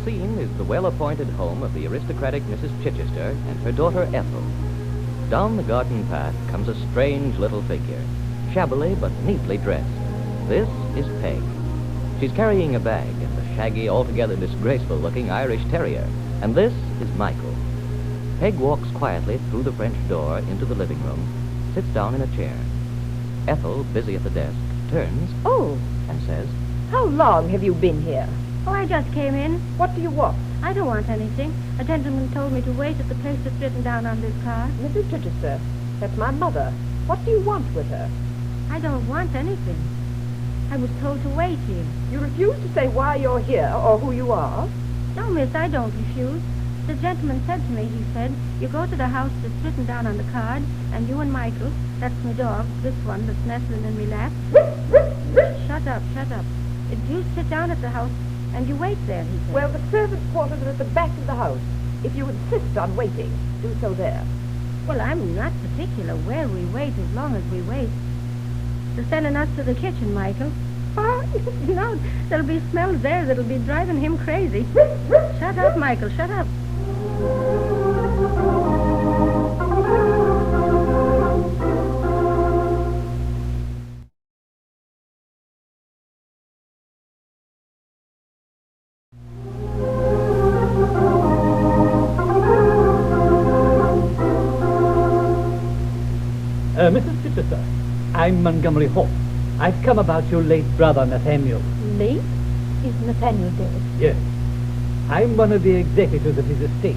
scene is the well-appointed home of the aristocratic Mrs. Chichester and her daughter Ethel. Down the garden path comes a strange little figure, shabbily but neatly dressed. This is Peg. She's carrying a bag and a shaggy, altogether disgraceful-looking Irish terrier. And this is Michael. Peg walks quietly through the French door into the living room, sits down in a chair. Ethel, busy at the desk, turns Oh, and says, how long have you been here? Oh, I just came in. What do you want? I don't want anything. A gentleman told me to wait at the place that's written down on this card. Mrs. Chichester, that's my mother. What do you want with her? I don't want anything. I was told to wait here. You refuse to say why you're here or who you are? No, miss, I don't refuse. The gentleman said to me, he said, you go to the house that's written down on the card, and you and Michael, that's my dog, this one that's nestling in my lap. Shut up, shut up. You sit down at the house, and you wait there, he said. Well, the servants' quarters are at the back of the house. If you insist on waiting, do so there. Well, I'm not particular where we wait as long as we wait. They're sending us to the kitchen, Michael. Oh, no, there'll be smells there that'll be driving him crazy. Shut up, Michael, shut up. Mrs. Chichester, I'm Montgomery Hall. I've come about your late brother, Nathaniel. Late? Is Nathaniel dead? Yes. I'm one of the executors of his estate.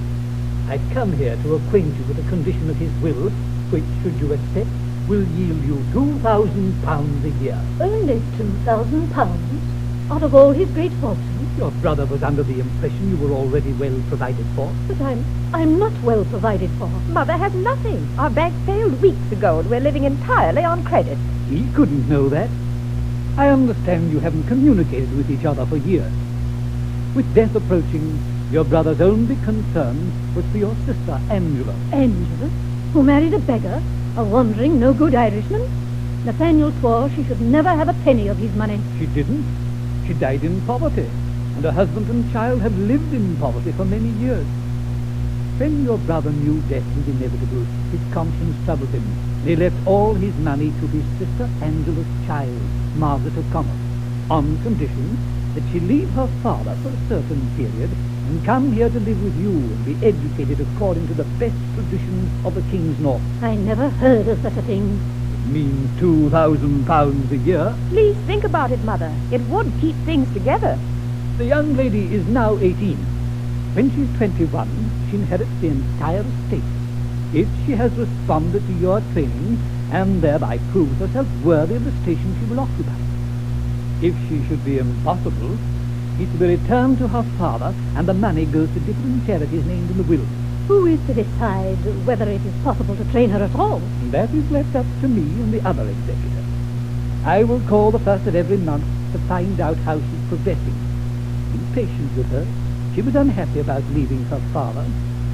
I've come here to acquaint you with the condition of his will, which, should you accept, will yield you £2,000 a year. Only £2,000? Out of all his great fortune? Your brother was under the impression you were already well provided for. But I'm not well provided for. Mother has nothing. Our bank failed weeks ago, and we're living entirely on credit. He couldn't know that. I understand you haven't communicated with each other for years. With death approaching, your brother's only concern was for your sister, Angela. Angela? Who married a beggar? A wandering, no-good Irishman? Nathaniel swore she should never have a penny of his money. She didn't. She died in poverty, and her husband and child have lived in poverty for many years. When your brother knew death was inevitable, his conscience troubled him. He left all his money to his sister Angela's child, Margaret O'Connell, on condition that she leave her father for a certain period and come here to live with you and be educated according to the best traditions of the King's North. I never heard of such a thing. It means £2,000 a year. Please think about it, Mother. It would keep things together. The young lady is now 18. When she's 21, she inherits the entire estate. If she has responded to your training and thereby proves herself worthy of the station she will occupy. If she should be impossible, it will be returned to her father, and the money goes to different charities named in the will. Who is to decide whether it is possible to train her at all? That is left up to me and the other executor. I will call the first of every month to find out how she's progressing. Be patient with her. She was unhappy about leaving her father.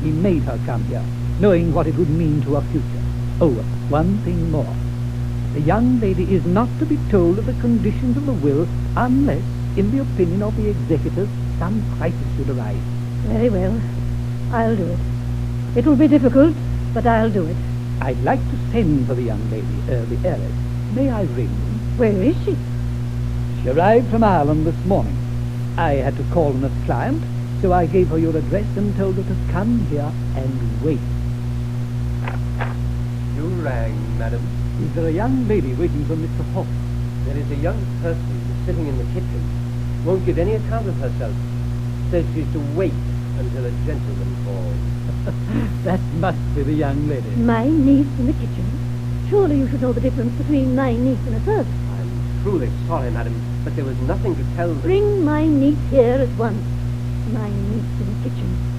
He made her come here, knowing what it would mean to her future. Oh, one thing more. The young lady is not to be told of the conditions of the will unless, in the opinion of the executors, some crisis should arise. Very well. I'll do it. It will be difficult, but I'll do it. I'd like to send for the young lady, the heiress. May I ring? Where is she? She arrived from Ireland this morning. I had to call on a client, so I gave her your address and told her to come here and wait. You rang, madam. Is there a young lady waiting for Mr. Hoff? There is a young person sitting in the kitchen. Won't give any account of herself. Says she's to wait until a gentleman calls. That must be the young lady. My niece in the kitchen? Surely you should know the difference between my niece and a servant. I'm truly sorry, madam, but there was nothing to tell. Bring my niece here at once. My niece in the kitchen.